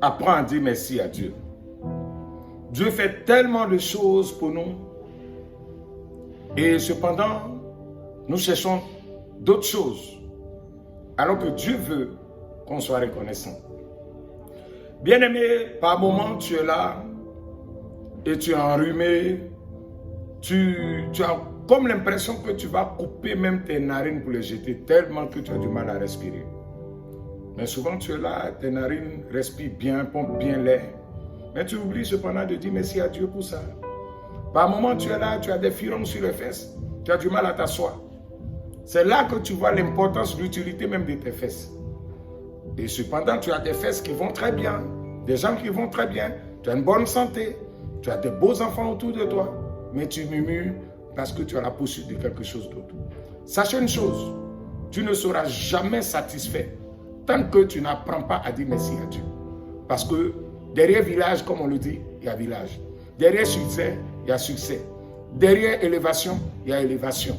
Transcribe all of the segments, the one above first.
apprends à dire merci à Dieu. Dieu fait tellement de choses pour nous. Et cependant, nous cherchons d'autres choses. Alors que Dieu veut qu'on soit reconnaissant. Bien-aimé, par moments tu es là et tu es enrhumé. Tu as comme l'impression que tu vas couper même tes narines pour les jeter tellement que tu as du mal à respirer. Mais souvent tu es là, tes narines respirent bien, pompent bien l'air. Mais tu oublies cependant de dire merci à Dieu pour ça. Par moments tu es là, tu as des firons sur les fesses, tu as du mal à t'asseoir. C'est là que tu vois l'importance, l'utilité même de tes fesses. Et cependant tu as des fesses qui vont très bien, des jambes qui vont très bien, tu as une bonne santé, tu as de beaux enfants autour de toi, mais tu murmures parce que tu as la poursuite de quelque chose d'autre. Sache une chose, tu ne seras jamais satisfait tant que tu n'apprends pas à dire merci à Dieu. Parce que derrière village, comme on le dit, il y a village. Derrière succès, il y a succès. Derrière élévation, il y a élévation.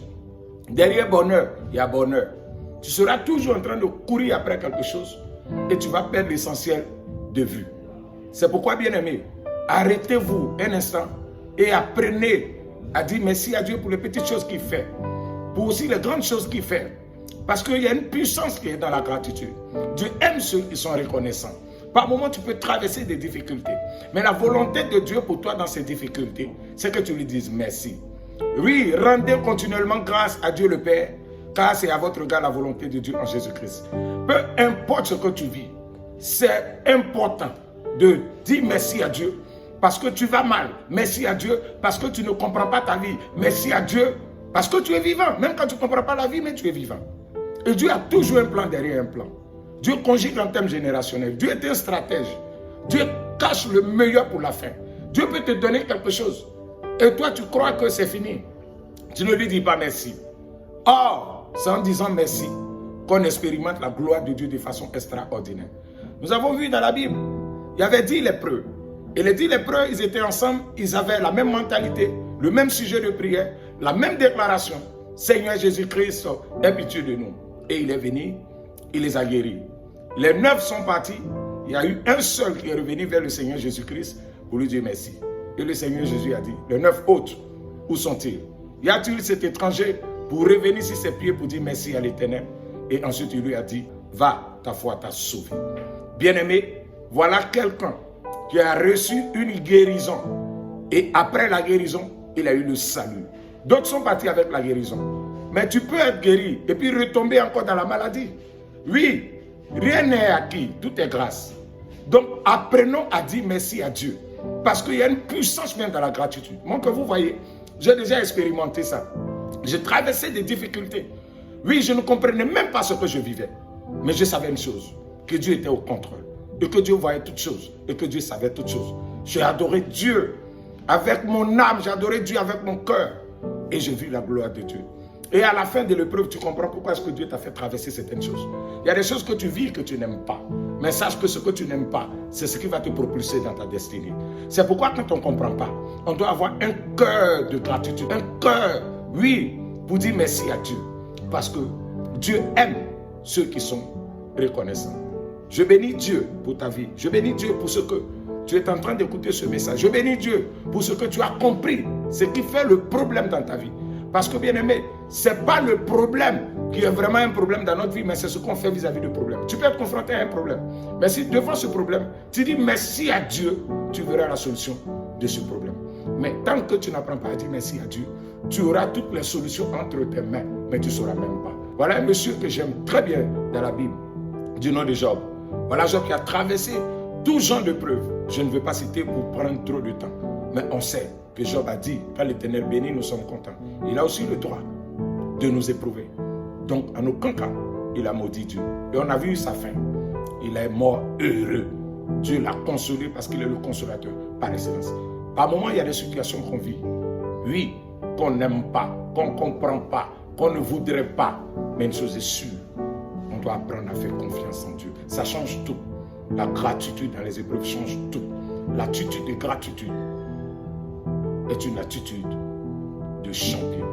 Derrière bonheur, il y a bonheur. Tu seras toujours en train de courir après quelque chose et tu vas perdre l'essentiel de vue. C'est pourquoi, bien-aimés, arrêtez-vous un instant et apprenez à dire merci à Dieu pour les petites choses qu'il fait, pour aussi les grandes choses qu'il fait. Parce qu'il y a une puissance qui est dans la gratitude. Dieu aime ceux qui sont reconnaissants. Par moments, tu peux traverser des difficultés. Mais la volonté de Dieu pour toi dans ces difficultés, c'est que tu lui dises merci. Oui, rendez continuellement grâce à Dieu le Père, car c'est à votre regard la volonté de Dieu en Jésus-Christ. Peu importe ce que tu vis, c'est important de dire merci à Dieu parce que tu vas mal. Merci à Dieu parce que tu ne comprends pas ta vie. Merci à Dieu parce que tu es vivant. Même quand tu ne comprends pas la vie, mais tu es vivant. Et Dieu a toujours un plan derrière un plan. Dieu conjugue en termes générationnels. Dieu est un stratège. Dieu cache le meilleur pour la fin. Dieu peut te donner quelque chose. Et toi, tu crois que c'est fini. Tu ne lui dis pas merci. Or, c'est en disant merci qu'on expérimente la gloire de Dieu de façon extraordinaire. Nous avons vu dans la Bible, il y avait 10 lépreux. Et les 10 lépreux, ils étaient ensemble, ils avaient la même mentalité, le même sujet de prière, la même déclaration. Seigneur Jésus-Christ, aie pitié de nous. Et il est venu, il les a guéris. Les 9 sont partis, il y a eu un seul qui est revenu vers le Seigneur Jésus-Christ pour lui dire merci. Et le Seigneur Jésus a dit, les 9 autres, où sont-ils? Y a-t-il cet étranger pour revenir sur ses pieds pour dire merci à l'Éternel? Et ensuite il lui a dit, va, ta foi t'a sauvé. Bien-aimé, voilà quelqu'un qui a reçu une guérison. Et après la guérison, il a eu le salut. D'autres sont partis avec la guérison. Mais tu peux être guéri et puis retomber encore dans la maladie. Oui, rien n'est acquis, tout est grâce. Donc apprenons à dire merci à Dieu. Parce qu'il y a une puissance même dans la gratitude. Moi que vous voyez, j'ai déjà expérimenté ça. J'ai traversé des difficultés. Oui, je ne comprenais même pas ce que je vivais. Mais je savais une chose, que Dieu était au contrôle. Et que Dieu voyait toutes choses. Et que Dieu savait toutes choses. J'ai adoré Dieu avec mon âme. J'ai adoré Dieu avec mon cœur. Et j'ai vu la gloire de Dieu. Et à la fin de l'épreuve, tu comprends pourquoi est-ce que Dieu t'a fait traverser certaines choses. Il y a des choses que tu vis que tu n'aimes pas. Mais sache que ce que tu n'aimes pas, c'est ce qui va te propulser dans ta destinée. C'est pourquoi quand on ne comprend pas, on doit avoir un cœur de gratitude. Un cœur, oui, pour dire merci à Dieu. Parce que Dieu aime ceux qui sont reconnaissants. Je bénis Dieu pour ta vie. Je bénis Dieu pour ce que tu es en train d'écouter ce message. Je bénis Dieu pour ce que tu as compris. Ce qui fait le problème dans ta vie. Parce que bien aimé, ce n'est pas le problème qui est vraiment un problème dans notre vie, mais c'est ce qu'on fait vis-à-vis du problème. Tu peux être confronté à un problème. Mais si devant ce problème, tu dis merci à Dieu, tu verras la solution de ce problème. Mais tant que tu n'apprends pas à dire merci à Dieu, tu auras toutes les solutions entre tes mains, mais tu ne sauras même pas. Voilà un monsieur que j'aime très bien dans la Bible, du nom de Job. Voilà Job qui a traversé tout genre de preuves. Je ne veux pas citer pour prendre trop de temps, mais on sait que Job a dit, quand l'Éternel bénit, nous sommes contents. Il a aussi le droit de nous éprouver. Donc, en aucun cas, il a maudit Dieu. Et on a vu sa fin. Il est mort heureux. Dieu l'a consolé parce qu'il est le consolateur par excellence. Par moments, il y a des situations qu'on vit. Oui, qu'on n'aime pas, qu'on ne comprend pas, qu'on ne voudrait pas. Mais une chose est sûre, on doit apprendre à faire confiance en Dieu. Ça change tout. La gratitude dans les épreuves change tout. L'attitude de gratitude est une attitude de champion.